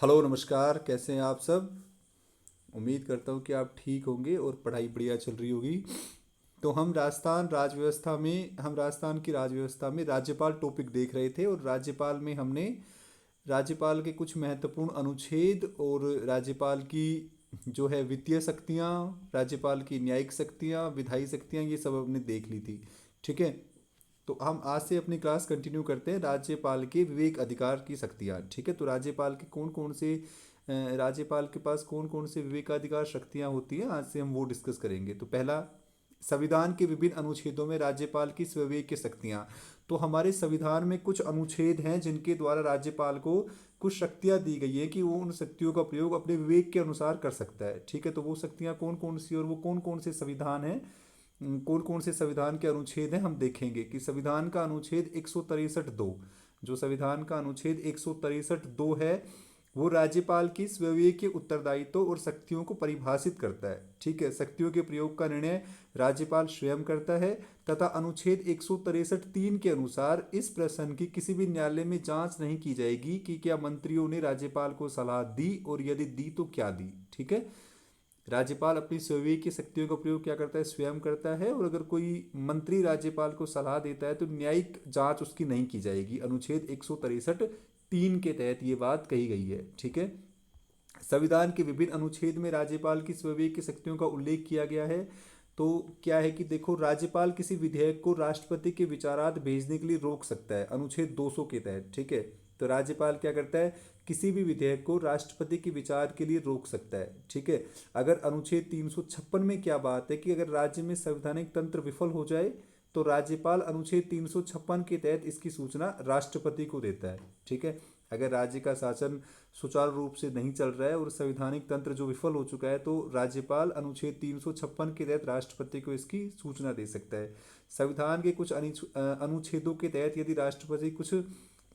Hello नमस्कार, कैसे हैं आप सब। उम्मीद करता हूँ कि आप ठीक होंगे और पढ़ाई बढ़िया चल रही होगी। तो हम राजस्थान की राजव्यवस्था में राज्यपाल टॉपिक देख रहे थे, और राज्यपाल में हमने राज्यपाल के कुछ महत्वपूर्ण अनुच्छेद और राज्यपाल की जो है वित्तीय शक्तियाँ, राज्यपाल की न्यायिक शक्तियाँ, विधायी शक्तियाँ, ये सब हमने देख ली थी। ठीक है। तो हम आज से अपनी क्लास कंटिन्यू करते हैं राज्यपाल के विवेक अधिकार की शक्तियाँ। ठीक है। तो राज्यपाल के पास कौन कौन से विवेकाधिकार शक्तियाँ होती हैं, आज से हम वो डिस्कस करेंगे। तो पहला, संविधान के विभिन्न अनुच्छेदों में राज्यपाल की स्विवेक की शक्तियाँ। तो हमारे संविधान में कुछ अनुच्छेद हैं जिनके द्वारा राज्यपाल को कुछ शक्तियाँ दी गई है कि वो उन शक्तियों का प्रयोग अपने विवेक के अनुसार कर सकता है। ठीक है। तो वो शक्तियाँ कौन कौन सी और वो कौन कौन से संविधान हैं, कौन कौन से संविधान के अनुच्छेद हैं, हम देखेंगे कि संविधान का अनुच्छेद 163(2), जो संविधान का अनुच्छेद 163(2) है, वो राज्यपाल की स्वविवेक के उत्तरदायित्व और शक्तियों को परिभाषित करता है। ठीक है। शक्तियों के प्रयोग का निर्णय राज्यपाल स्वयं करता है, तथा अनुच्छेद 163(3) के अनुसार इस प्रश्न की किसी भी न्यायालय में जांच नहीं की जाएगी कि क्या मंत्रियों ने राज्यपाल को सलाह दी, और यदि दी तो क्या दी। ठीक है। राज्यपाल अपनी स्वविवेक की शक्तियों का प्रयोग क्या करता है, स्वयं करता है, और अगर कोई मंत्री राज्यपाल को सलाह देता है तो न्यायिक जांच उसकी नहीं की जाएगी। अनुच्छेद 163(3) के तहत ये बात कही गई है। ठीक है। संविधान के विभिन्न अनुच्छेद में राज्यपाल की स्वविवेक की शक्तियों का उल्लेख किया गया है। तो क्या है कि देखो, राज्यपाल किसी विधेयक को राष्ट्रपति के विचारार्थ भेजने के लिए रोक सकता है, अनुच्छेद 200 के तहत। ठीक है। तो राज्यपाल क्या करता है, किसी भी विधेयक को राष्ट्रपति के विचार के लिए रोक सकता है। ठीक है। अगर अनुच्छेद 356 में क्या बात है कि अगर राज्य में संवैधानिक तंत्र विफल हो जाए तो राज्यपाल अनुच्छेद 356 के तहत इसकी सूचना राष्ट्रपति को देता है। ठीक है। अगर राज्य का शासन सुचारू रूप से नहीं चल रहा है और संवैधानिक तंत्र जो विफल हो चुका है, तो राज्यपाल अनुच्छेद 356 के तहत राष्ट्रपति को इसकी सूचना दे सकता है। संविधान के कुछ अनुच्छेदों के तहत यदि राष्ट्रपति कुछ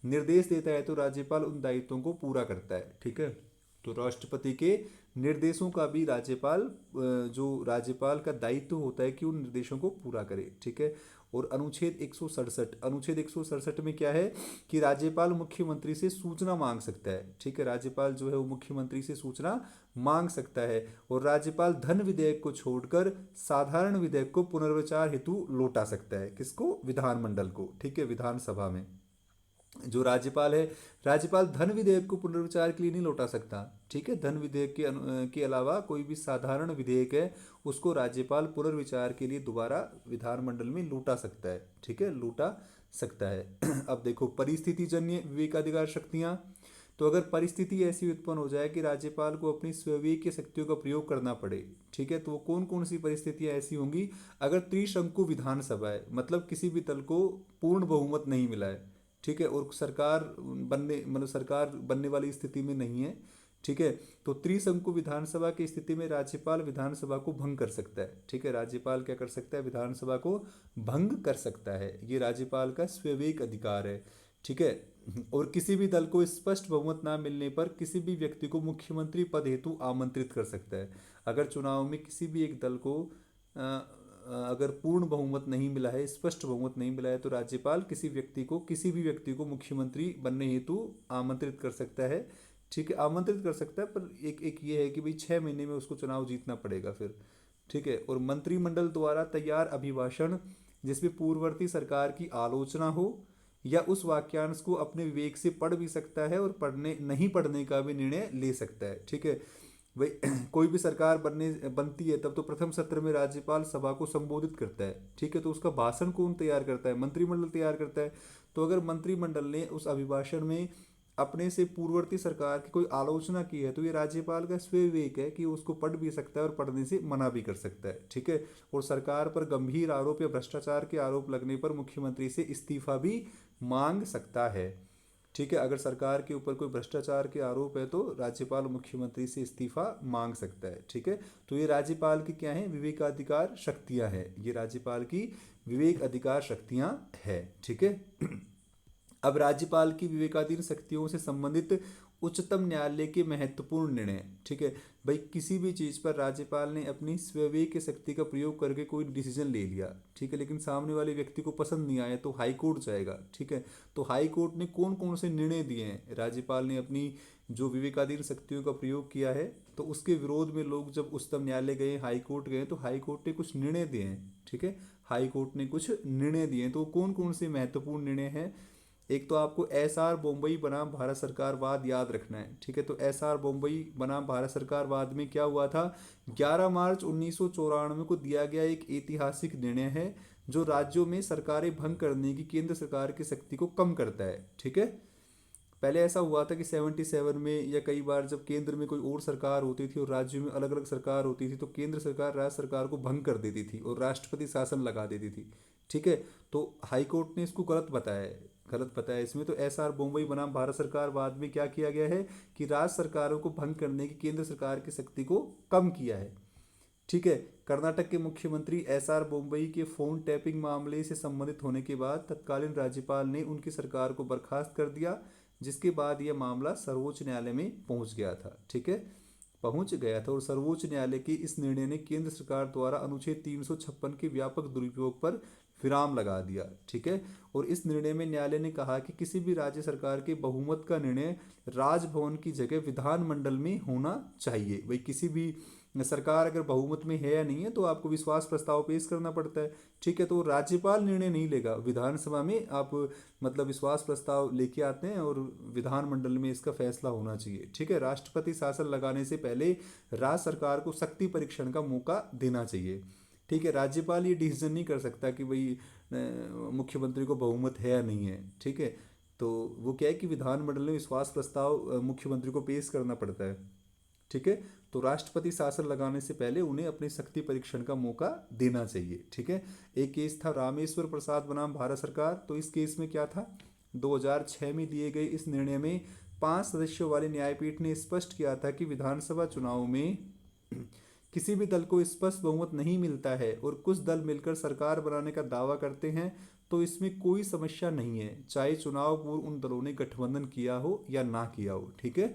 निर्देश देता है तो राज्यपाल उन दायित्वों को पूरा करता है। ठीक है। तो राष्ट्रपति के निर्देशों का भी जो राज्यपाल का दायित्व होता है कि उन निर्देशों को पूरा करे। ठीक है। और अनुच्छेद 167 में क्या है कि राज्यपाल मुख्यमंत्री से सूचना मांग सकता है। ठीक है। राज्यपाल जो है वो मुख्यमंत्री से सूचना मांग सकता है, और राज्यपाल धन विधेयक को छोड़कर साधारण विधेयक को पुनर्विचार हेतु लौटा सकता है। किसको, विधानमंडल को। ठीक है, विधानसभा में जो राज्यपाल है, राज्यपाल धन विधेयक को पुनर्विचार के लिए नहीं लौटा सकता। ठीक है। धन विधेयक के अलावा कोई भी साधारण विधेयक है उसको राज्यपाल पुनर्विचार के लिए दोबारा विधानमंडल में लौटा सकता है। ठीक है, लौटा सकता है। अब देखो, परिस्थिति जन्य विवेकाधिकार शक्तियाँ। तो अगर परिस्थिति ऐसी उत्पन्न हो जाए कि राज्यपाल को अपनी स्वविवेक की शक्तियों का प्रयोग करना पड़े, ठीक है, तो वो कौन कौन सी परिस्थितियां ऐसी होंगी। अगर त्रिशंकु विधानसभा है, मतलब किसी भी दल को पूर्ण बहुमत नहीं मिला है, ठीक है, और सरकार बनने वाली स्थिति में नहीं है। ठीक है। तो त्रिशंकु विधानसभा की स्थिति में राज्यपाल विधानसभा को भंग कर सकता है। ठीक है। राज्यपाल क्या कर सकता है, विधानसभा को भंग कर सकता है। ये राज्यपाल का स्वविवेक अधिकार है। ठीक है। और किसी भी दल को स्पष्ट बहुमत ना मिलने पर किसी भी व्यक्ति को मुख्यमंत्री पद हेतु आमंत्रित कर सकता है। अगर चुनाव में किसी भी एक दल को अगर पूर्ण बहुमत नहीं मिला है, स्पष्ट बहुमत नहीं मिला है, तो राज्यपाल किसी भी व्यक्ति को मुख्यमंत्री बनने हेतु आमंत्रित कर सकता है। ठीक है, आमंत्रित कर सकता है, पर एक एक ये है कि भाई 6 महीने में उसको चुनाव जीतना पड़ेगा फिर। ठीक है। और मंत्रिमंडल द्वारा तैयार अभिभाषण जिसमें पूर्ववर्ती सरकार की आलोचना हो या उस वाक्यांश को अपने विवेक से पढ़ भी सकता है और पढ़ने नहीं पढ़ने का भी निर्णय ले सकता है। ठीक है। भाई कोई भी सरकार बनती है तब तो प्रथम सत्र में राज्यपाल सभा को संबोधित करता है। ठीक है। तो उसका भाषण कौन तैयार करता है, मंत्रिमंडल तैयार करता है। तो अगर मंत्रिमंडल ने उस अभिभाषण में अपने से पूर्ववर्ती सरकार की कोई आलोचना की है तो ये राज्यपाल का स्वयं विवेक है कि उसको पढ़ भी सकता है और पढ़ने से मना भी कर सकता है। ठीक है। और सरकार पर गंभीर आरोप या भ्रष्टाचार के आरोप लगने पर मुख्यमंत्री से इस्तीफा भी मांग सकता है। ठीक है। अगर सरकार के ऊपर कोई भ्रष्टाचार के आरोप है तो राज्यपाल मुख्यमंत्री से इस्तीफा मांग सकता है। ठीक है। तो ये राज्यपाल की क्या है, विवेकाधिकार शक्तियां हैं। ये राज्यपाल की विवेक अधिकार शक्तियां हैं। ठीक है। अब राज्यपाल की विवेकाधीन शक्तियों से संबंधित उच्चतम न्यायालय के महत्वपूर्ण निर्णय। ठीक है। भाई किसी भी चीज़ पर राज्यपाल ने अपनी स्वविवेक की शक्ति का प्रयोग करके कोई डिसीजन ले लिया, ठीक है, लेकिन सामने वाले व्यक्ति को पसंद नहीं आया तो हाई कोर्ट जाएगा। ठीक है। तो हाई कोर्ट ने कौन कौन से निर्णय दिए हैं, राज्यपाल ने अपनी जो विवेकाधीन शक्तियों का प्रयोग किया है, तो उसके विरोध में लोग जब उच्चतम न्यायालय गए, हाई कोर्ट गए, तो हाई कोर्ट ने कुछ निर्णय दिए हैं। ठीक है, हाई कोर्ट ने कुछ निर्णय दिए हैं, तो कौन कौन से महत्वपूर्ण निर्णय हैं? एक तो आपको एसआर बॉम्बई बनाम भारत सरकार वाद याद रखना है। ठीक है, तो एसआर बॉम्बई बनाम भारत सरकार वाद में क्या हुआ था? 11 मार्च 1994 को दिया गया एक ऐतिहासिक निर्णय है जो राज्यों में सरकारें भंग करने की केंद्र सरकार की शक्ति को कम करता है। ठीक है, पहले ऐसा हुआ था कि 77 में या कई बार जब केंद्र में कोई और सरकार होती थी और राज्यों में अलग अलग सरकार होती थी, तो केंद्र सरकार राज्य सरकार को भंग कर देती थी और राष्ट्रपति शासन लगा देती थी। ठीक है, तो हाई कोर्ट ने इसको गलत बताया है, गलत बताया इसमें। तो एसआर बॉम्बई बनाम भारत सरकार वाद में क्या किया गया है कि राज्य सरकारों को भंग करने की केंद्र सरकार की शक्ति को कम किया है। ठीक है, कर्नाटक के मुख्यमंत्री एसआर बॉम्बई के फोन टैपिंग मामले से संबंधित होने के बाद तत्कालीन राज्यपाल ने उनकी सरकार को बर्खास्त कर दिया, जिसके बाद यह मामला सर्वोच्च न्यायालय में पहुंच गया था। ठीक है, पहुंच गया था और सर्वोच्च न्यायालय के इस निर्णय ने केंद्र सरकार द्वारा अनुच्छेद 356 के व्यापक दुरुपयोग पर विराम लगा दिया। ठीक है, और इस निर्णय में न्यायालय ने कहा कि किसी भी राज्य सरकार के बहुमत का निर्णय राजभवन की जगह विधानमंडल में होना चाहिए। भाई किसी भी सरकार अगर बहुमत में है या नहीं है तो आपको विश्वास प्रस्ताव पेश करना पड़ता है। ठीक है, तो राज्यपाल निर्णय नहीं लेगा, विधानसभा में आप मतलब विश्वास प्रस्ताव लेके आते हैं और विधानमंडल में इसका फैसला होना चाहिए। ठीक है, राष्ट्रपति शासन लगाने से पहले राज्य सरकार को शक्ति परीक्षण का मौका देना चाहिए। ठीक है, राज्यपाल ये डिसीजन नहीं कर सकता कि भाई मुख्यमंत्री को बहुमत है या नहीं है। ठीक है, तो वो क्या है कि विधानमंडल में विश्वास प्रस्ताव मुख्यमंत्री को पेश करना पड़ता है। ठीक है, तो राष्ट्रपति शासन लगाने से पहले उन्हें अपने शक्ति परीक्षण का मौका देना चाहिए। ठीक है, एक केस था रामेश्वर प्रसाद बनाम भारत सरकार। तो इस केस में क्या था? 2006 में दिए गए इस निर्णय में 5 सदस्यों वाली न्यायपीठ ने स्पष्ट किया था कि विधानसभा चुनाव में किसी भी दल को स्पष्ट बहुमत नहीं मिलता है और कुछ दल मिलकर सरकार बनाने का दावा करते हैं तो इसमें कोई समस्या नहीं है, चाहे चुनाव पूर्व उन दलों ने गठबंधन किया हो या ना किया हो। ठीक है,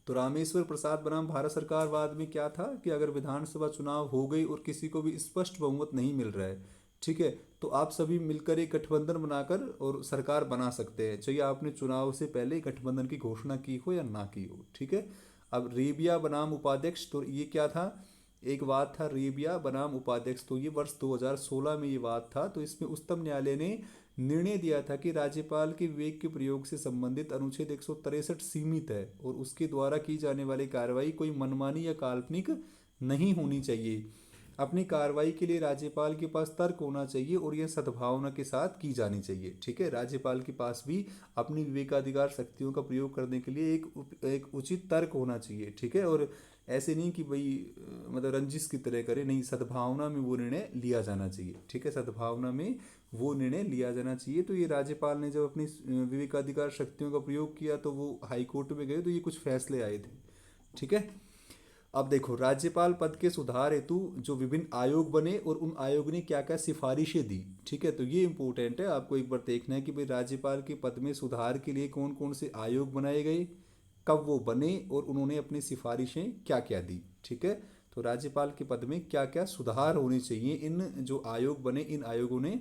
तो रामेश्वर प्रसाद बनाम भारत सरकार वाद में क्या था कि अगर विधानसभा चुनाव हो गई और किसी को भी स्पष्ट बहुमत नहीं मिल रहा है, ठीक है, तो आप सभी मिलकर एक गठबंधन बनाकर और सरकार बना सकते हैं, चाहिए आपने चुनाव से पहले गठबंधन की घोषणा की हो या ना की हो। ठीक है, अब रेबिया बनाम उपाध्यक्ष, तो ये क्या था? एक वाद था रेबिया बनाम उपाध्यक्ष, तो ये वर्ष 2016 में ये वाद था। तो इसमें उच्चतम न्यायालय ने निर्णय दिया था कि राज्यपाल के विवेक के प्रयोग से संबंधित अनुच्छेद 163 सीमित है और उसके द्वारा की जाने वाली कार्रवाई कोई मनमानी या काल्पनिक नहीं होनी चाहिए। अपनी कार्रवाई के लिए राज्यपाल के पास तर्क होना चाहिए और यह सद्भावना के साथ की जानी चाहिए। ठीक है, राज्यपाल के पास भी अपनी विवेकाधिकार शक्तियों का प्रयोग करने के लिए एक उचित तर्क होना चाहिए। ठीक है, और ऐसे नहीं कि भाई मतलब रंजिश की तरह करे, नहीं, सद्भावना में वो निर्णय लिया जाना चाहिए। ठीक है, सद्भावना में वो निर्णय लिया जाना चाहिए। तो ये राज्यपाल ने जब अपनी विवेकाधिकार शक्तियों का प्रयोग किया तो वो हाई कोर्ट में गए तो ये कुछ फैसले आए थे। ठीक है, अब देखो राज्यपाल पद के सुधार हेतु जो विभिन्न आयोग बने और उन आयोग ने क्या क्या सिफारिशें दी। ठीक है, तो ये इंपॉर्टेंट है, आपको एक बार देखना है कि भाई राज्यपाल के पद में सुधार के लिए कौन कौन से आयोग बनाए गए, कब वो बने और उन्होंने अपनी सिफारिशें क्या क्या दी। ठीक है, तो राज्यपाल के पद में क्या क्या सुधार होने चाहिए, इन जो आयोग बने इन आयोगों ने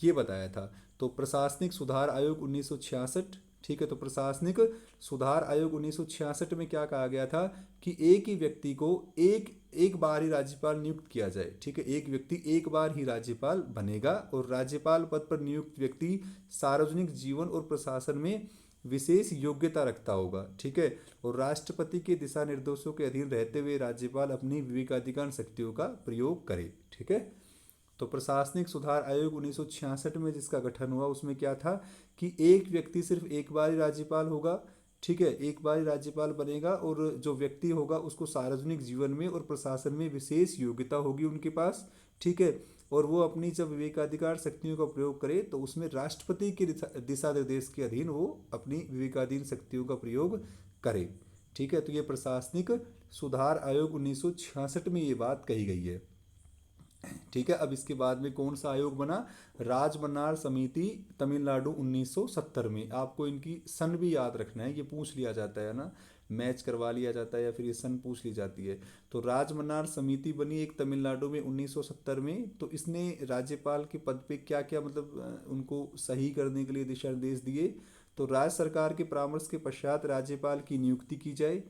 ये बताया था। तो प्रशासनिक सुधार आयोग 1966। ठीक है, तो प्रशासनिक सुधार आयोग 1966 में क्या कहा गया था कि एक ही व्यक्ति को एक एक बार ही राज्यपाल नियुक्त किया जाए। ठीक है, एक व्यक्ति एक बार ही राज्यपाल बनेगा और राज्यपाल पद पर नियुक्त व्यक्ति सार्वजनिक जीवन और प्रशासन में विशेष योग्यता रखता होगा। ठीक है, और राष्ट्रपति के दिशा निर्देशों के अधीन रहते हुए राज्यपाल अपनी विवेकाधिकार शक्तियों का प्रयोग करे। ठीक है, तो प्रशासनिक सुधार आयोग 1966 में जिसका गठन हुआ उसमें क्या था कि एक व्यक्ति सिर्फ एक बार ही राज्यपाल होगा। ठीक है, एक बार ही राज्यपाल बनेगा और जो व्यक्ति होगा उसको सार्वजनिक जीवन में और प्रशासन में विशेष योग्यता होगी उनके पास। ठीक है, और वो अपनी जब विवेकाधिकार शक्तियों का प्रयोग करे तो उसमें राष्ट्रपति के दिशा निर्देश के अधीन वो अपनी विवेकाधीन शक्तियों का प्रयोग करे। ठीक है, तो ये प्रशासनिक सुधार आयोग 1966 में ये बात कही गई है। ठीक है, अब इसके बाद में कौन सा आयोग बना? राजमन्नार समिति तमिलनाडु 1970 में। आपको इनकी सन भी याद रखना है, ये पूछ लिया जाता है ना, मैच करवा लिया जाता है या फिर ये सन पूछ ली जाती है। तो राजमन्नार समिति बनी एक तमिलनाडु में 1970 में। तो इसने राज्यपाल के पद पे क्या क्या मतलब उनको सही करने के लिए दिशा निर्देश दिए। तो राज्य सरकार के परामर्श के पश्चात राज्यपाल की नियुक्ति की जाए।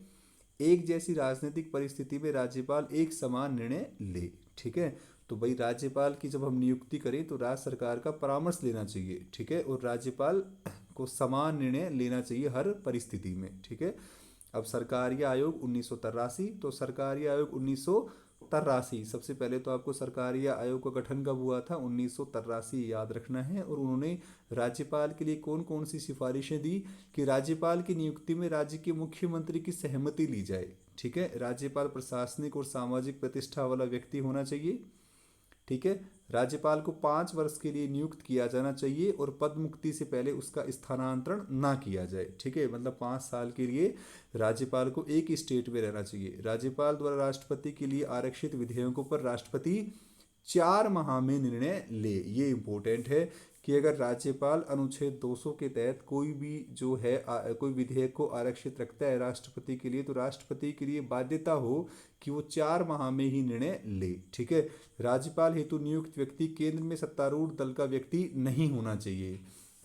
एक जैसी राजनीतिक परिस्थिति में राज्यपाल एक समान निर्णय ले। ठीक है, तो भाई राज्यपाल की जब हम नियुक्ति करें तो राज्य सरकार का परामर्श लेना चाहिए। ठीक है, और राज्यपाल को समान निर्णय लेना चाहिए हर परिस्थिति में। ठीक है, अब सरकारीय आयोग 1983, तो सरकारीय आयोग 1983, सबसे पहले तो आपको सरकारीय आयोग का गठन कब हुआ था, 1983 याद रखना है। और उन्होंने राज्यपाल के लिए कौन कौन सी सिफारिशें दी कि राज्यपाल की नियुक्ति में राज्य के मुख्यमंत्री की सहमति ली जाए। ठीक है, राज्यपाल प्रशासनिक और सामाजिक प्रतिष्ठा वाला व्यक्ति होना चाहिए। ठीक है, राज्यपाल को 5 वर्ष के लिए नियुक्त किया जाना चाहिए और पद मुक्ति से पहले उसका स्थानांतरण ना किया जाए। ठीक है, मतलब 5 साल के लिए राज्यपाल को एक ही स्टेट में रहना चाहिए। राज्यपाल द्वारा राष्ट्रपति के लिए आरक्षित विधेयकों पर राष्ट्रपति 4 माह में निर्णय ले। ये इंपॉर्टेंट है कि अगर राज्यपाल अनुच्छेद 200 के तहत कोई भी जो है कोई विधेयक को आरक्षित रखता है राष्ट्रपति के लिए, तो राष्ट्रपति के लिए बाध्यता हो कि वो 4 माह में ही निर्णय ले। ठीक है, राज्यपाल हेतु नियुक्त व्यक्ति केंद्र में सत्तारूढ़ दल का व्यक्ति नहीं होना चाहिए।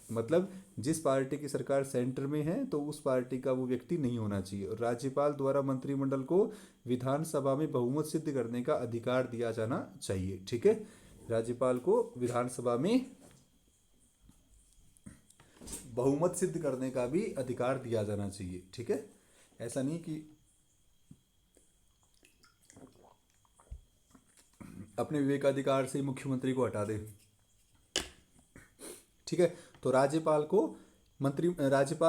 मतलब जिस पार्टी की सरकार सेंटर में है तो उस पार्टी का वो व्यक्ति नहीं होना चाहिए। और राज्यपाल द्वारा मंत्रिमंडल को विधानसभा में बहुमत सिद्ध करने का अधिकार दिया जाना चाहिए। ठीक है, राज्यपाल को विधानसभा में बहुमत सिद्ध करने का भी अधिकार दिया जाना चाहिए। ठीक है, ऐसा नहीं कि अपने विवेकाधिकार से मुख्यमंत्री को हटा दे। ठीक है, तो राज्यपाल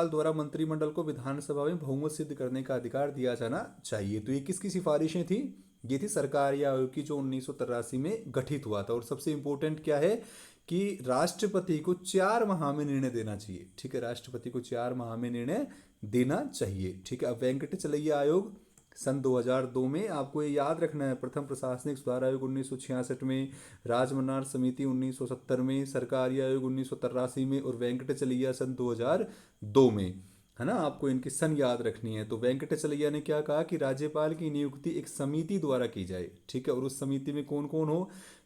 द्वारा मंत्रिमंडल को विधानसभा में बहुमत सिद्ध करने का अधिकार दिया जाना चाहिए। तो ये किसकी सिफारिशें थी, ये थी सरकारी आयोग की जो 1983 में गठित हुआ था। और सबसे इंपॉर्टेंट क्या है कि राष्ट्रपति को 4 माह में निर्णय देना चाहिए। ठीक है, राष्ट्रपति को 4 माह में निर्णय देना चाहिए। ठीक है, अब वेंकटचलैया आयोग सन 2002 में, आपको ये याद रखना है, प्रथम प्रशासनिक सुधार आयोग 1966 में, राजमन्नार समिति 1970 में, सरकारी आयोग 1983 में और वेंकटचलैया सन 2002 में, है ना। आपको इनकी सन याद रखनी है। तो वेंकटचलैया ने क्या कहा कि राज्यपाल की नियुक्ति एक समिति द्वारा की जाए। ठीक है, और उस समिति में कौन कौन हो,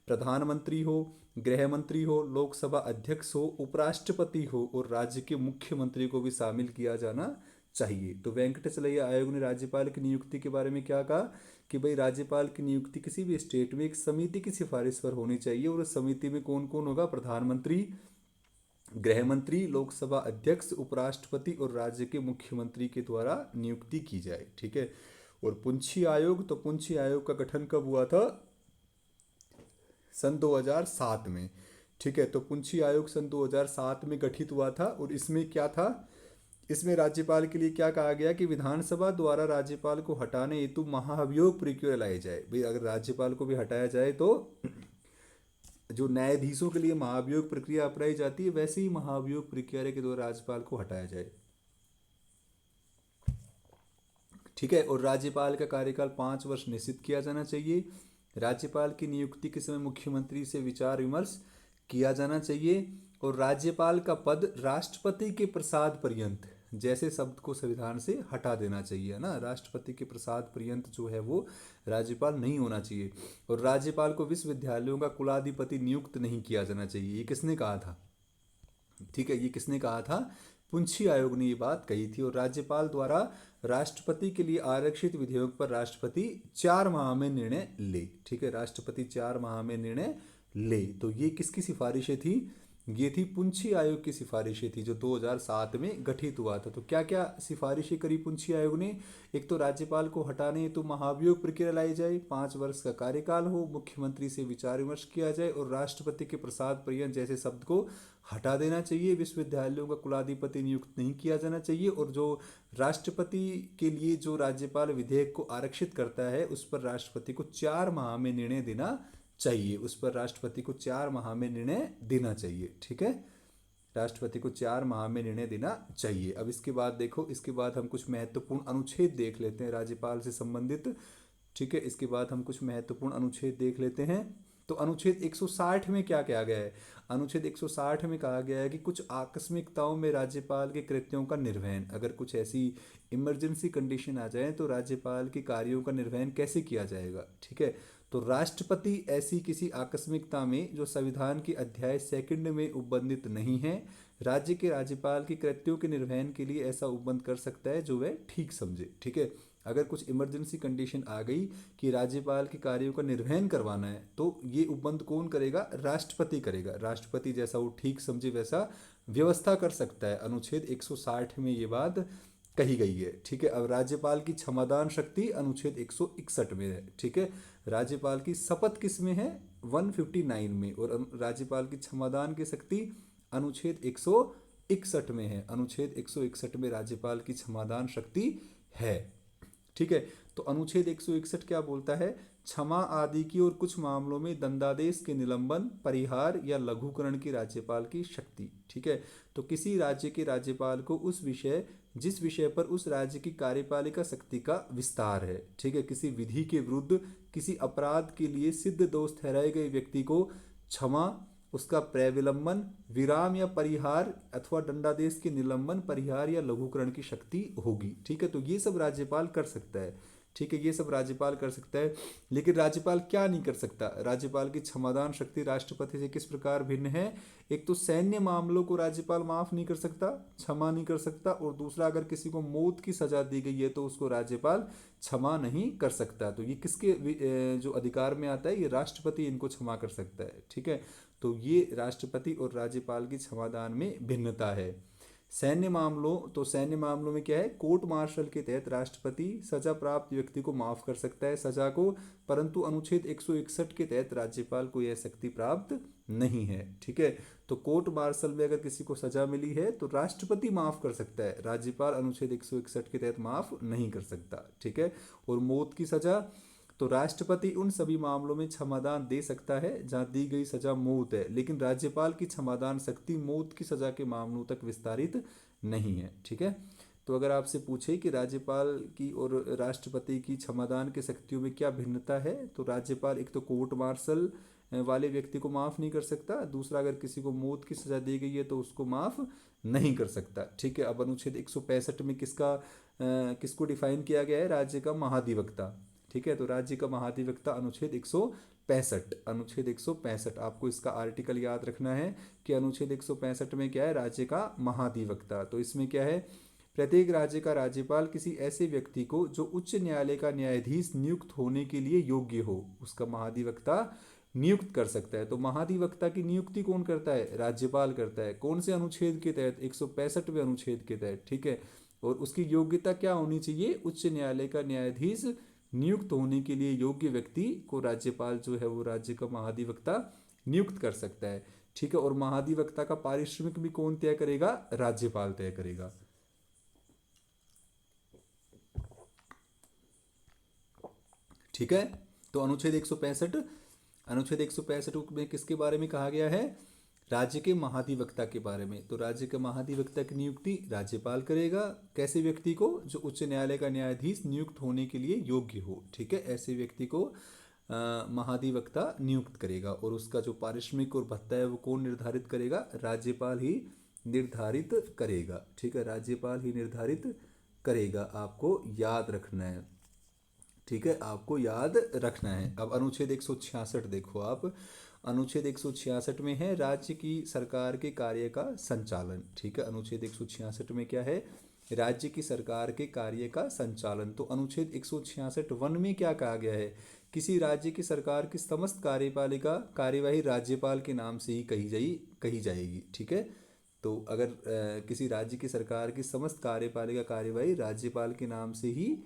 प्रधानमंत्री हो, गृह मंत्री हो, लोकसभा अध्यक्ष हो, उपराष्ट्रपति हो और राज्य के मुख्यमंत्री को भी शामिल किया जाना चाहिए। तो वेंकटचलैया आयोग ने राज्यपाल की नियुक्ति के बारे में क्या कहा कि भाई राज्यपाल की नियुक्ति किसी भी स्टेट में एक समिति की सिफारिश पर होनी चाहिए। और उस समिति में कौन कौन होगा, प्रधानमंत्री, गृह मंत्री, लोकसभा अध्यक्ष, उपराष्ट्रपति और राज्य के मुख्यमंत्री के द्वारा नियुक्ति की जाए। ठीक है, और पुंछी आयोग, तो पुंछी आयोग का गठन कब हुआ था, सन 2007 में। ठीक है, तो पुंछी आयोग सन 2007 में गठित हुआ था। और इसमें क्या था, इसमें राज्यपाल के लिए क्या कहा गया कि विधानसभा द्वारा राज्यपाल को हटाने हेतु महाभियोग प्रक्रिया लाई जाए। भाई अगर राज्यपाल को भी हटाया जाए तो जो न्यायाधीशों के लिए महाभियोग प्रक्रिया अपनाई जाती है, वैसे ही महाभियोग प्रक्रिया के द्वारा राज्यपाल को हटाया जाए। ठीक है, और राज्यपाल का कार्यकाल 5 वर्ष निश्चित किया जाना चाहिए। राज्यपाल की नियुक्ति के समय मुख्यमंत्री से विचार विमर्श किया जाना चाहिए। और राज्यपाल का पद राष्ट्रपति के प्रसाद पर्यंत जैसे शब्द को संविधान से हटा देना चाहिए, ना। राष्ट्रपति के प्रसाद पर्यंत जो है वो राज्यपाल नहीं होना चाहिए। और राज्यपाल को विश्वविद्यालयों का कुलाधिपति नियुक्त नहीं किया जाना चाहिए। ये किसने कहा था, ठीक है, ये किसने कहा था, पुंछी आयोग ने ये बात कही थी। और राज्यपाल द्वारा राष्ट्रपति के लिए आरक्षित विधेयक पर राष्ट्रपति 4 माह में निर्णय ले। ठीक है, राष्ट्रपति 4 माह में निर्णय ले। तो ये किसकी सिफारिशें थी, ये थी पुंछी आयोग की सिफारिशें थी जो 2007 में गठित हुआ था। तो क्या क्या सिफारिशें करी पुंछी आयोग ने, एक तो राज्यपाल को हटाने हेतु महाभियोग प्रक्रिया लाई जाए, 5 वर्ष का कार्यकाल हो, मुख्यमंत्री से विचार विमर्श किया जाए और राष्ट्रपति के प्रसाद पर्यंत जैसे शब्द को हटा देना चाहिए, विश्वविद्यालयों का कुलाधिपति नियुक्त नहीं किया जाना चाहिए। और जो राष्ट्रपति के लिए जो राज्यपाल विधेयक को आरक्षित करता है उस पर राष्ट्रपति को 4 माह में निर्णय देना चाहिए, उस पर राष्ट्रपति को 4 माह में निर्णय देना चाहिए। ठीक है, राष्ट्रपति को 4 माह में निर्णय देना चाहिए। अब इसके बाद देखो, इसके बाद हम कुछ महत्वपूर्ण अनुच्छेद देख लेते हैं राज्यपाल से संबंधित। ठीक है, इसके बाद हम कुछ महत्वपूर्ण अनुच्छेद देख लेते हैं। तो अनुच्छेद 160 में क्या कहा गया है, अनुच्छेद 160 में कहा गया है कि कुछ आकस्मिकताओं में राज्यपाल के कृत्यों का निर्वहन, अगर कुछ ऐसी इमरजेंसी कंडीशन आ जाए तो राज्यपाल के कार्यों का निर्वहन कैसे किया जाएगा। ठीक है, तो राष्ट्रपति ऐसी किसी आकस्मिकता में जो संविधान के अध्याय 2 में उपबंधित नहीं है, राज्य के राज्यपाल की कृत्यों के निर्वहन के लिए ऐसा उपबंध कर सकता है जो वह ठीक समझे। ठीक है, अगर कुछ इमरजेंसी कंडीशन आ गई कि राज्यपाल के कार्यों का निर्वहन करवाना है तो ये उपबंध कौन करेगा? राष्ट्रपति करेगा। राष्ट्रपति जैसा वो ठीक समझे वैसा व्यवस्था कर सकता है। अनुच्छेद 160 में ये बात कही गई है। ठीक है, अब राज्यपाल की क्षमादान शक्ति अनुच्छेद 161 में है। ठीक है, राज्यपाल की शपथ किस में है? 159 में। और राज्यपाल की क्षमादान की शक्ति अनुच्छेद 161 में है। अनुच्छेद 161 में राज्यपाल की क्षमादान शक्ति है। ठीक है, तो अनुच्छेद 161 क्या बोलता है? क्षमा आदि की और कुछ मामलों में दंडादेश के निलंबन, परिहार या लघुकरण की राज्यपाल की शक्ति। ठीक है, तो किसी राज्य के राज्यपाल को जिस विषय पर उस राज्य की कार्यपालिका शक्ति का विस्तार है। ठीक है, किसी विधि के विरुद्ध किसी अपराध के लिए सिद्ध दोष ठहराए गए व्यक्ति को क्षमा, उसका प्रविलंबन, विराम या परिहार अथवा दंडादेश के निलंबन, परिहार या लघुकरण की शक्ति होगी। ठीक है, तो ये सब राज्यपाल कर सकता है। ठीक है, ये सब राज्यपाल कर सकता है। लेकिन राज्यपाल क्या नहीं कर सकता? राज्यपाल की क्षमादान शक्ति राष्ट्रपति से किस प्रकार भिन्न है? एक तो सैन्य मामलों को राज्यपाल माफ नहीं कर सकता, क्षमा नहीं कर सकता, और दूसरा अगर किसी को मौत की सजा दी गई है तो उसको राज्यपाल क्षमा नहीं कर सकता। तो ये किसके जो अधिकार में आता है? ये राष्ट्रपति इनको क्षमा कर सकता है। ठीक है, तो ये राष्ट्रपति और राज्यपाल की क्षमादान में भिन्नता है। सैन्य मामलों में क्या है? कोर्ट मार्शल के तहत राष्ट्रपति सजा प्राप्त व्यक्ति को माफ कर सकता है सजा को, परंतु अनुच्छेद 161 के तहत राज्यपाल को यह शक्ति प्राप्त नहीं है। ठीक है, तो कोर्ट मार्शल में अगर किसी को सजा मिली है तो राष्ट्रपति माफ कर सकता है, राज्यपाल अनुच्छेद 161 के तहत माफ नहीं कर सकता। ठीक है, और मौत की सजा तो राष्ट्रपति उन सभी मामलों में क्षमादान दे सकता है जहां दी गई सजा मौत है, लेकिन राज्यपाल की क्षमादान शक्ति मौत की सजा के मामलों तक विस्तारित नहीं है। ठीक है, तो अगर आपसे पूछे कि राज्यपाल की और राष्ट्रपति की क्षमादान की शक्तियों में क्या भिन्नता है, तो राज्यपाल एक तो कोर्ट मार्शल वाले व्यक्ति को माफ नहीं कर सकता, दूसरा अगर किसी को मौत की सजा दी गई है तो उसको माफ नहीं कर सकता। ठीक है, अब अनुच्छेद 165 में किसको डिफाइन किया गया है? राज्य का महाधिवक्ता। ठीक है, तो राज्य का महाधिवक्ता अनुच्छेद 165 आपको इसका आर्टिकल याद रखना है कि अनुच्छेद 165 में क्या है? राज्य का महाधिवक्ता। तो इसमें क्या है? प्रत्येक राज्य का राज्यपाल किसी ऐसे व्यक्ति को जो उच्च न्यायालय का न्यायाधीश नियुक्त होने के लिए योग्य हो, उसका महाधिवक्ता नियुक्त कर सकता है। तो महाधिवक्ता की नियुक्ति कौन करता है? राज्यपाल करता है। कौन से अनुच्छेद के तहत? 165वें अनुच्छेद के तहत। ठीक है, और उसकी योग्यता क्या होनी चाहिए? उच्च न्यायालय का न्यायाधीश नियुक्त होने के लिए योग्य व्यक्ति को राज्यपाल जो है वो राज्य का महाधिवक्ता नियुक्त कर सकता है। ठीक है, और महाधिवक्ता का पारिश्रमिक भी कौन तय करेगा? राज्यपाल तय करेगा। ठीक है, तो अनुच्छेद 165 में किसके बारे में कहा गया है? राज्य के महाधिवक्ता के बारे में। तो राज्य के महाधिवक्ता की नियुक्ति राज्यपाल करेगा। कैसे व्यक्ति को? जो उच्च न्यायालय का न्यायाधीश नियुक्त होने के लिए योग्य हो। ठीक है, ऐसे व्यक्ति को महाधिवक्ता नियुक्त करेगा, और उसका जो पारिश्रमिक और भत्ता है वो कौन निर्धारित करेगा? राज्यपाल ही निर्धारित करेगा। ठीक है, राज्यपाल ही निर्धारित करेगा, आपको याद रखना है। ठीक है, आपको याद रखना है। अब अनुच्छेद 166 देखो आप। अनुच्छेद 166 में है राज्य की सरकार के कार्य का संचालन। ठीक है, अनुच्छेद 166 में क्या है? राज्य की सरकार के कार्य का संचालन। तो अनुच्छेद 166(1) में क्या कहा गया है? किसी राज्य की सरकार की समस्त कार्यपालिका कार्यवाही राज्यपाल के नाम से ही कही जाएगी। ठीक है, तो अगर किसी राज्य की सरकार की समस्त कार्यपालिका कार्यवाही राज्यपाल के नाम से ही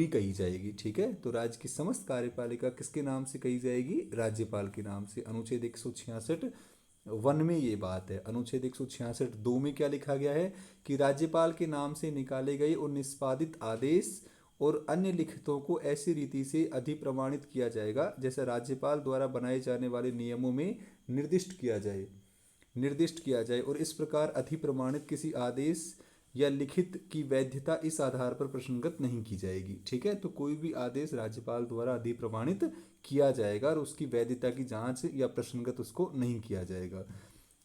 कही जाएगी। ठीक है, तो राज्य की समस्त कार्यपालिका किसके नाम से कही जाएगी? राज्यपाल के नाम से। अनुच्छेद 166(1) में ये बात है। अनुच्छेद 166(2) में क्या लिखा गया है? कि राज्यपाल के नाम से निकाले गए और निष्पादित आदेश और अन्य लिखितों को ऐसी रीति से अधिप्रमाणित किया जाएगा जैसे राज्यपाल द्वारा बनाए जाने वाले नियमों में निर्दिष्ट किया जाए, और इस प्रकार अधिप्रमाणित किसी आदेश या लिखित की वैधता इस आधार पर प्रश्नगत नहीं की जाएगी। ठीक है, तो कोई भी आदेश राज्यपाल द्वारा अधिप्रमाणित किया जाएगा और उसकी वैधता की जांच या प्रश्नगत उसको नहीं किया जाएगा।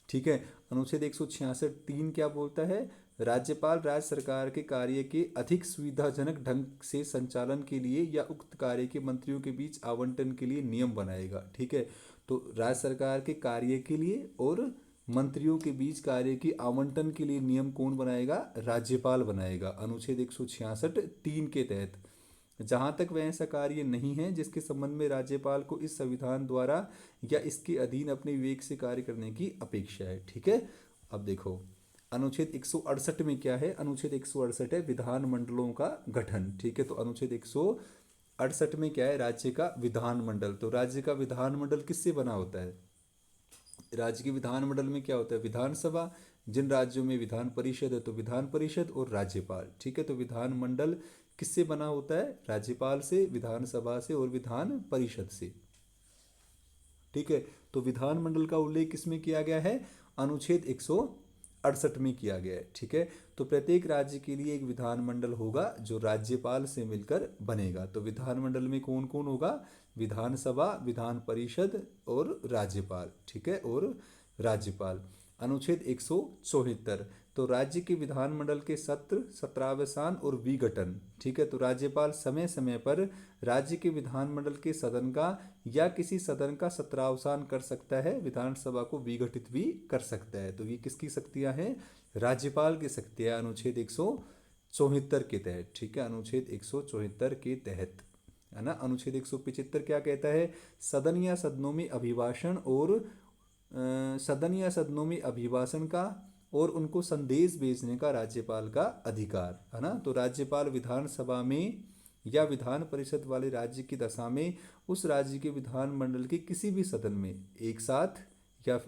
ठीक है, अनुच्छेद 166(3) क्या बोलता है? राज्यपाल राज्य सरकार के कार्य के अधिक सुविधाजनक ढंग से संचालन के लिए या उक्त कार्य के मंत्रियों के बीच आवंटन के लिए नियम बनाएगा। ठीक है, तो राज्य सरकार के कार्य के लिए और मंत्रियों के बीच कार्य की आवंटन के लिए नियम कौन बनाएगा? राज्यपाल बनाएगा, अनुच्छेद 166 3 के तहत। जहाँ तक वह ऐसा कार्य नहीं है जिसके संबंध में राज्यपाल को इस संविधान द्वारा या इसके अधीन अपने विवेक से कार्य करने की अपेक्षा है। ठीक है, अब देखो अनुच्छेद 168 में क्या है? अनुच्छेद 168 है विधानमंडलों का गठन। ठीक है, तो अनुच्छेद 168 में क्या है? राज्य का विधानमंडल। तो राज्य का विधानमंडल किससे बना होता है? राज्य के विधानमंडल में क्या होता है? विधानसभा। जिन राज्यों में विधान परिषद है तो विधान परिषद और राज्यपाल। ठीक है, तो विधानमंडल किससे बना होता है? राज्यपाल से, विधानसभा से और विधान परिषद से। ठीक है, तो विधानमंडल का उल्लेख किसमें किया गया है? अनुच्छेद 168 में किया गया है। ठीक है, तो प्रत्येक राज्य के लिए एक विधानमंडल होगा जो राज्यपाल से मिलकर बनेगा। तो विधानमंडल में कौन कौन होगा? विधानसभा, विधान परिषद और राज्यपाल। ठीक है, और राज्यपाल। अनुच्छेद 174, तो राज्य के विधानमंडल के सत्र, सत्रावसान और विघटन। ठीक है, तो राज्यपाल समय समय पर राज्य के विधानमंडल के सदन का या किसी सदन का सत्रावसान कर सकता है, विधानसभा को विघटित भी कर सकता है। तो ये किसकी शक्तियां हैं? राज्यपाल की शक्तियां, अनुच्छेद 174 के तहत। ठीक है, अनुच्छेद 174 के तहत, है ना। अनुच्छेद 175 क्या कहता है? सदन या सदनों में अभिभाषण और सदन या सदनों में अभिभाषण का और उनको संदेश भेजने का राज्यपाल का अधिकार, है ना। तो राज्यपाल विधानसभा में या विधान परिषद वाले राज्य की दशा में उस राज्य के विधानमंडल के किसी भी सदन में एक साथ या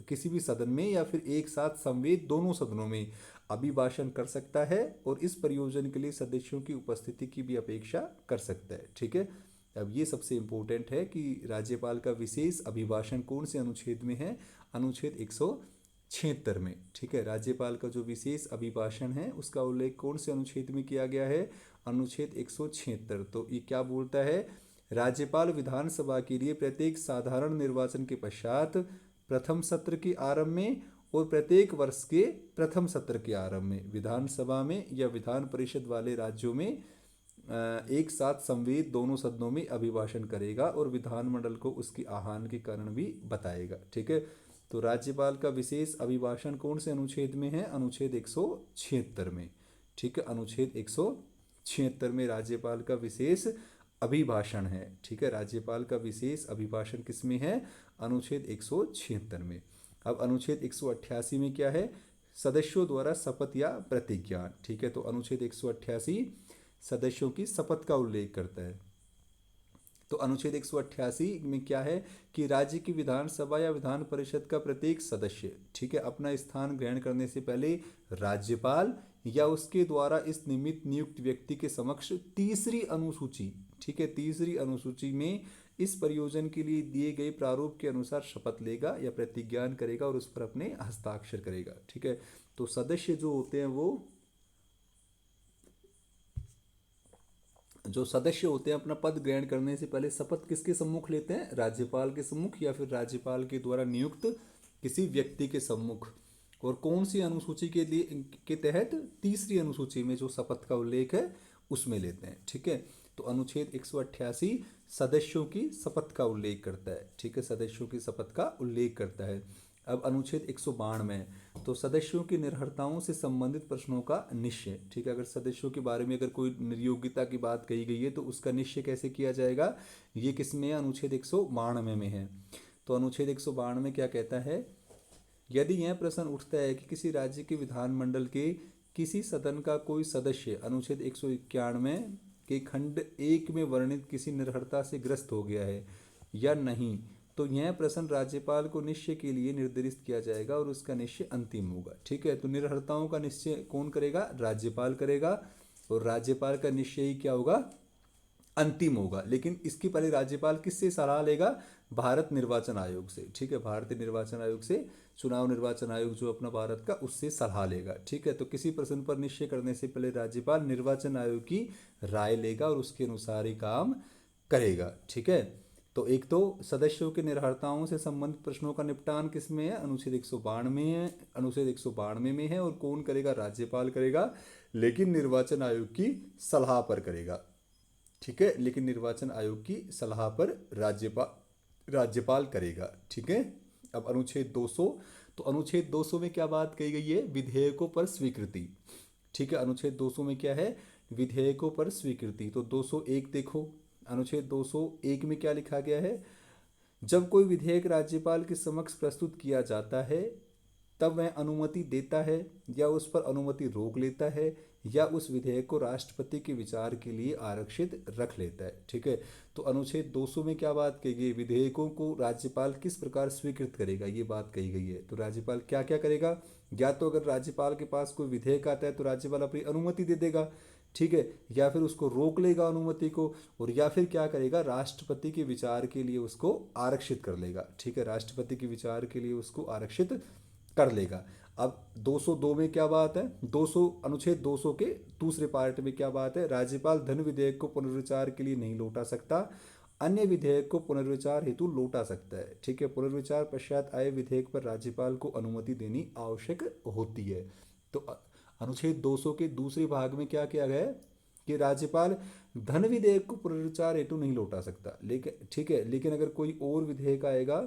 किसी भी सदन में या फिर एक साथ संवेद दोनों सदनों में अभिभाषण कर सकता है और इस प्रयोजन के लिए सदस्यों की उपस्थिति की भी अपेक्षा कर सकता है। ठीक है, अब ये सबसे इम्पोर्टेंट है कि राज्यपाल का विशेष अभिभाषण कौन से अनुच्छेद में है? अनुच्छेद 176 में। ठीक है, राज्यपाल का जो विशेष अभिभाषण है उसका उल्लेख कौन से अनुच्छेद में किया गया है? अनुच्छेद 176। तो ये क्या बोलता है? राज्यपाल विधानसभा के लिए प्रत्येक साधारण निर्वाचन के पश्चात प्रथम सत्र के आरंभ में और प्रत्येक वर्ष के प्रथम सत्र के आरंभ में विधानसभा में या विधान परिषद वाले राज्यों में एक साथ संवेद दोनों सदनों में अभिभाषण करेगा और विधानमंडल को उसके आह्वान के कारण भी बताएगा। ठीक है, तो राज्यपाल का विशेष अभिभाषण कौन से अनुच्छेद में है? अनुच्छेद 176 में। ठीक है, अनुच्छेद 176 में राज्यपाल का विशेष अभिभाषण है। ठीक है, राज्यपाल का विशेष अभिभाषण किसमें है? अनुच्छेद 176 में। अब अनुच्छेद 188 में क्या है? सदस्यों द्वारा शपथ या प्रतिज्ञा। ठीक है, तो अनुच्छेद 188 सदस्यों की शपथ का उल्लेख करता है। तो अनुच्छेद 188 में क्या है कि राज्य की विधानसभा या विधान परिषद का प्रत्येक सदस्य, ठीक है, अपना स्थान ग्रहण करने से पहले राज्यपाल या उसके द्वारा इस निमित्त नियुक्त व्यक्ति के समक्ष तीसरी अनुसूची, ठीक है, तीसरी अनुसूची में इस प्रयोजन के लिए दिए गए प्रारूप के अनुसार शपथ लेगा या प्रतिज्ञान करेगा और उस पर अपने हस्ताक्षर करेगा। ठीक है, तो सदस्य जो होते हैं वो जो सदस्य होते हैं अपना पद ग्रहण करने से पहले शपथ किसके सम्मुख लेते हैं? राज्यपाल के सम्मुख या फिर राज्यपाल के द्वारा नियुक्त किसी व्यक्ति के सम्मुख। और कौन सी अनुसूची के लिए के तहत? तीसरी अनुसूची में जो शपथ का उल्लेख है उसमें लेते हैं। ठीक है, तो अनुच्छेद 188 सदस्यों की शपथ का उल्लेख करता है। ठीक है, सदस्यों की शपथ का उल्लेख करता है। अब अनुच्छेद 192 तो सदस्यों की निर्भरताओं से संबंधित प्रश्नों का निश्चय। ठीक है, अगर सदस्यों के बारे में अगर कोई निर्योग्यता की बात कही गई है तो उसका निश्चय कैसे किया जाएगा? ये किसमें है? अनुच्छेद 192 में है। तो अनुच्छेद 192 क्या कहता है? यदि यह प्रश्न उठता है कि किसी राज्य के विधानमंडल के किसी सदन का कोई सदस्य अनुच्छेद 191 के खंड 1 में वर्णित किसी निर्भरता से ग्रस्त हो गया है या नहीं, तो यह प्रश्न राज्यपाल को निश्चय के लिए निर्देशित किया जाएगा और उसका निश्चय अंतिम होगा। ठीक है, तो निर्भरताओं का निश्चय कौन करेगा? राज्यपाल करेगा और राज्यपाल का निश्चय ही क्या होगा? अंतिम होगा। लेकिन इसके पहले राज्यपाल किससे सलाह लेगा? भारत निर्वाचन आयोग से। ठीक है, भारतीय निर्वाचन आयोग से, चुनाव निर्वाचन आयोग जो अपना भारत का, उससे सलाह लेगा। ठीक है, तो किसी प्रश्न पर निश्चय करने से पहले राज्यपाल निर्वाचन आयोग की राय लेगा और उसके अनुसार ही काम करेगा। ठीक है, तो एक तो सदस्यों के निर्भरताओं से संबंधित प्रश्नों का निपटान किसमें है? अनुच्छेद 192 है, अनुच्छेद 192 में है। और कौन करेगा? राज्यपाल करेगा, लेकिन निर्वाचन आयोग की सलाह पर करेगा। ठीक है, लेकिन निर्वाचन आयोग की सलाह पर राज्यपाल करेगा। ठीक है, अब अनुच्छेद 200 तो अनुच्छेद 200 में क्या बात कही गई है? विधेयकों पर स्वीकृति। ठीक है, अनुच्छेद 200 में क्या है? विधेयकों पर स्वीकृति। तो 201 देखो, अनुच्छेद 201 में क्या लिखा गया है? जब कोई विधेयक राज्यपाल के समक्ष प्रस्तुत किया जाता है तब वह अनुमति देता है या उस पर अनुमति रोक लेता है या उस विधेयक को राष्ट्रपति के विचार के लिए आरक्षित रख लेता है। ठीक है, तो अनुच्छेद 200 में क्या बात कही गई? विधेयकों को राज्यपाल किस प्रकार स्वीकृत करेगा, ये बात कही गई है। तो राज्यपाल क्या क्या करेगा? या तो अगर राज्यपाल के पास कोई विधेयक आता है तो राज्यपाल अपनी अनुमति दे देगा, ठीक है, या फिर उसको रोक लेगा अनुमति को, और या फिर क्या करेगा? राष्ट्रपति के विचार के लिए उसको आरक्षित कर लेगा। ठीक है, राष्ट्रपति के विचार के लिए उसको आरक्षित कर लेगा। अब 202 में क्या बात है? 200 अनुच्छेद 200 के दूसरे पार्ट में क्या बात है? राज्यपाल धन विधेयक को पुनर्विचार के लिए नहीं लौटा सकता, अन्य विधेयक को पुनर्विचार हेतु लौटा सकता है। ठीक है, पुनर्विचार पश्चात आए विधेयक पर राज्यपाल को अनुमति देनी आवश्यक होती है। तो अनुच्छेद 200 के दूसरे भाग में क्या किया गया है कि राज्यपाल धन विधेयक को पुनर्विचार हेतु नहीं लौटा सकता, लेकिन ठीक है, लेकिन अगर कोई और विधेयक आएगा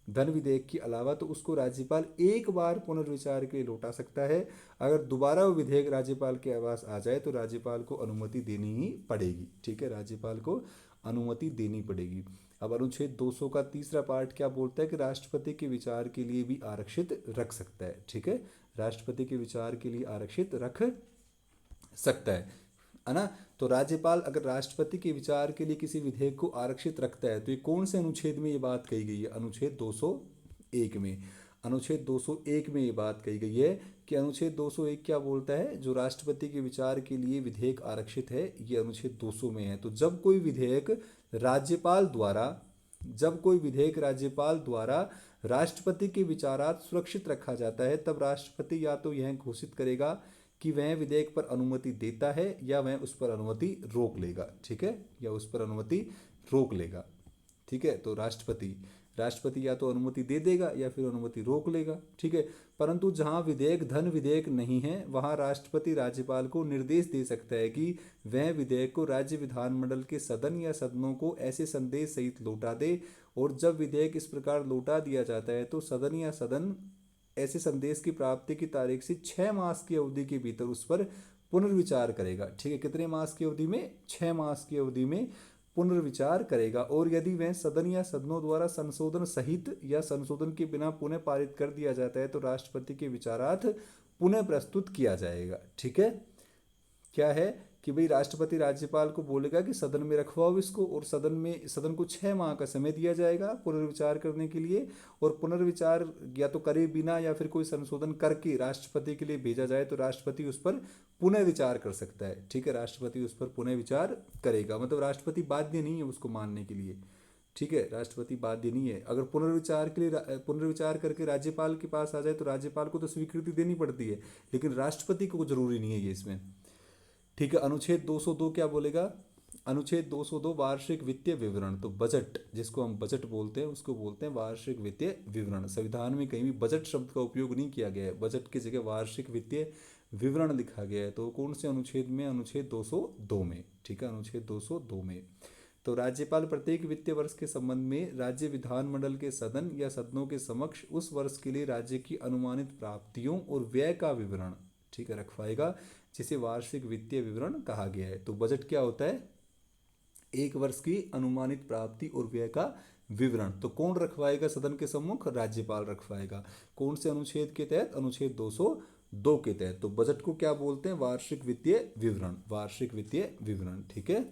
धन विधेयक के अलावा तो उसको राज्यपाल एक बार पुनर्विचार के लिए लौटा सकता है। अगर दोबारा वो विधेयक राज्यपाल के पास आ जाए तो राज्यपाल को अनुमति देनी ही पड़ेगी। ठीक है, राज्यपाल को अनुमति देनी पड़ेगी। अब अनुच्छेद 200 का तीसरा पार्ट क्या बोलता है कि राष्ट्रपति के विचार के लिए भी आरक्षित रख सकता है। ठीक है, राष्ट्रपति के विचार के लिए आरक्षित रख सकता है ना। तो राज्यपाल अगर राष्ट्रपति के विचार के लिए किसी विधेयक को आरक्षित रखता है तो ये कौन से अनुच्छेद में ये बात कही गई है? अनुच्छेद 201 में। अनुच्छेद 201 में ये बात कही गई है कि अनुच्छेद 201 क्या बोलता है? जो राष्ट्रपति के विचार के लिए विधेयक आरक्षित है ये अनुच्छेद 200 में है। तो जब कोई विधेयक राज्यपाल द्वारा राष्ट्रपति के विचारात सुरक्षित रखा जाता है तब राष्ट्रपति या तो यह घोषित करेगा कि वह विधेयक पर अनुमति देता है या वह उस पर अनुमति रोक लेगा। ठीक है, या उस पर अनुमति रोक लेगा। ठीक है, तो राष्ट्रपति या तो अनुमति दे देगा या फिर अनुमति रोक लेगा। ठीक है, परंतु जहां विधेयक धन विधेयक नहीं है वहां राष्ट्रपति राज्यपाल को निर्देश दे सकता है कि वह विधेयक को राज्य विधानमंडल के सदन या सदनों को ऐसे संदेश सहित लौटा दे, और जब विधेयक इस प्रकार लौटा दिया जाता है तो सदन या सदन ऐसे संदेश की प्राप्ति की तारीख से 6 मास की अवधि के भीतर उस पर पुनर्विचार करेगा। ठीक है, कितने मास की अवधि में? 6 मास की अवधि में पुनर्विचार करेगा। और यदि वह सदन या सदनों द्वारा संशोधन सहित या संशोधन के बिना पुनः पारित कर दिया जाता है तो राष्ट्रपति के विचारार्थ पुनः प्रस्तुत किया जाएगा। ठीक है, क्या है कि भाई राष्ट्रपति राज्यपाल को बोलेगा कि सदन में रखवाओ इसको, और सदन को 6 माह का समय दिया जाएगा पुनर्विचार करने के लिए, और पुनर्विचार या तो करे बिना या फिर कोई संशोधन करके राष्ट्रपति के लिए भेजा जाए तो राष्ट्रपति उस पर पुनः विचार कर सकता है। ठीक है, राष्ट्रपति उस पर पुनः विचार करेगा, मतलब राष्ट्रपति बाध्य नहीं है उसको मानने के लिए। ठीक है, राष्ट्रपति बाध्य नहीं है। अगर पुनर्विचार करके राज्यपाल के पास आ जाए तो राज्यपाल को तो स्वीकृति देनी पड़ती है, लेकिन राष्ट्रपति को जरूरी नहीं है ये इसमें। ठीक है, अनुच्छेद 202 क्या बोलेगा? अनुच्छेद 202 वार्षिक वित्तीय विवरण। तो बजट, जिसको हम बजट बोलते हैं उसको बोलते हैं वार्षिक वित्तीय विवरण। संविधान में कहीं भी बजट शब्द का उपयोग नहीं किया गया है, बजट की जगह वार्षिक वित्तीय विवरण लिखा गया है। तो कौन से अनुच्छेद में? अनुच्छेद 202 में। ठीक है, अनुच्छेद 202 में। तो राज्यपाल प्रत्येक वित्तीय वर्ष के संबंध में राज्य विधानमंडल के सदन या सदनों के समक्ष उस वर्ष के लिए राज्य की अनुमानित प्राप्तियों और व्यय का विवरण, ठीक है, रखवाएगा, जिसे वार्षिक वित्तीय विवरण कहा गया है। तो बजट क्या होता है? एक वर्ष की अनुमानित प्राप्ति और व्यय का विवरण। तो कौन रखवाएगा सदन के सम्मुख? राज्यपाल रखवाएगा। कौन से अनुच्छेद के तहत? अनुच्छेद 202 के तहत। तो बजट को क्या बोलते हैं? वार्षिक वित्तीय विवरण। वार्षिक वित्तीय विवरण। ठीक है,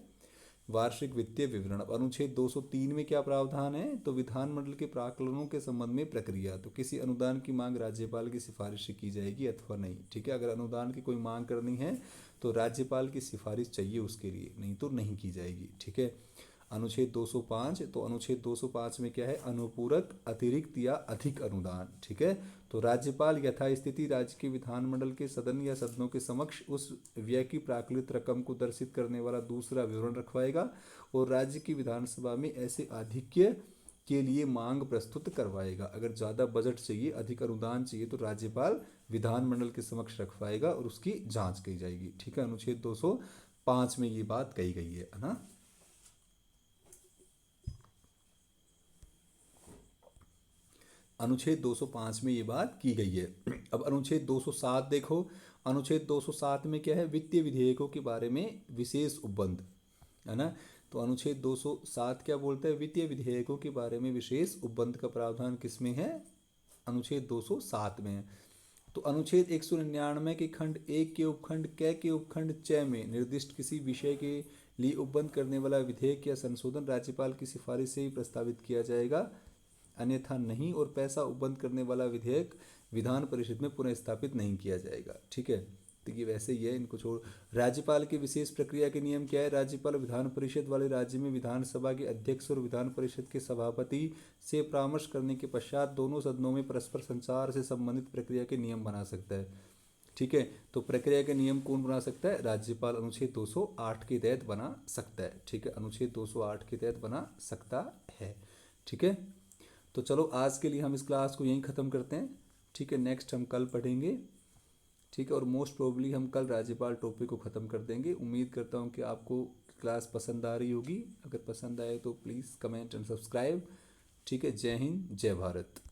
वार्षिक वित्तीय विवरण। अब अनुच्छेद 203 में क्या प्रावधान है? तो विधानमंडल के प्राक्कलनों के संबंध में प्रक्रिया। तो किसी अनुदान की मांग राज्यपाल की सिफारिश से की जाएगी अथवा नहीं। ठीक है, अगर अनुदान की कोई मांग करनी है तो राज्यपाल की सिफारिश चाहिए उसके लिए, नहीं तो नहीं की जाएगी। ठीक है, अनुच्छेद 205। तो अनुच्छेद 205 में क्या है? अनुपूरक, अतिरिक्त या अधिक अनुदान। ठीक है, तो राज्यपाल यथास्थिति राज्य के विधानमंडल के सदन या सदनों के समक्ष उस व्यय की प्राकृत रकम को दर्शित करने वाला दूसरा विवरण रखवाएगा और राज्य की विधानसभा में ऐसे आधिक्य के लिए मांग प्रस्तुत करवाएगा। अगर ज़्यादा बजट चाहिए, अधिक अनुदान चाहिए तो राज्यपाल विधानमंडल के समक्ष रखवाएगा और उसकी जांच की जाएगी। ठीक है, अनुच्छेद 205 में ये बात कही गई है ना। अनुच्छेद 205 में ये बात की गई है। अब अनुच्छेद 207 देखो। अनुच्छेद 207 में क्या है, वित्तीय विधेयकों के बारे में विशेष उपबंध, है ना। तो अनुच्छेद 207 क्या बोलता है, वित्तीय विधेयकों के बारे में विशेष उपबंध का प्रावधान किसमें है, अनुच्छेद 207 में है। तो अनुच्छेद 199 के खंड 1 के उपखंड क के उपखंड च में निर्दिष्ट किसी विषय के लिए उपबंध करने वाला विधेयक या संशोधन राज्यपाल की सिफारिश से ही प्रस्तावित किया जाएगा, अन्यथा नहीं। और पैसा उपबंध करने वाला विधेयक विधान परिषद में पुनः स्थापित नहीं किया जाएगा। ठीक है, तो ये वैसे ही है, इनको छोड़। राज्यपाल की विशेष प्रक्रिया के नियम क्या है, राज्यपाल विधान परिषद वाले राज्य में विधानसभा के अध्यक्ष और विधान परिषद के सभापति से परामर्श करने के पश्चात दोनों सदनों में परस्पर संचार से संबंधित प्रक्रिया के नियम बना सकता है। ठीक है, तो प्रक्रिया के नियम कौन बना सकता है, राज्यपाल अनुच्छेद 208 के तहत बना सकता है। ठीक है, अनुच्छेद 208 के तहत बना सकता है। ठीक है, तो चलो आज के लिए हम इस क्लास को यहीं ख़त्म करते हैं। ठीक है, नेक्स्ट हम कल पढ़ेंगे। ठीक है, और मोस्ट प्रोबेबली हम कल राज्यपाल टॉपिक को ख़त्म कर देंगे। उम्मीद करता हूँ कि आपको क्लास पसंद आ रही होगी। अगर पसंद आए तो प्लीज़ कमेंट एंड सब्सक्राइब। ठीक है, जय हिंद, जय भारत।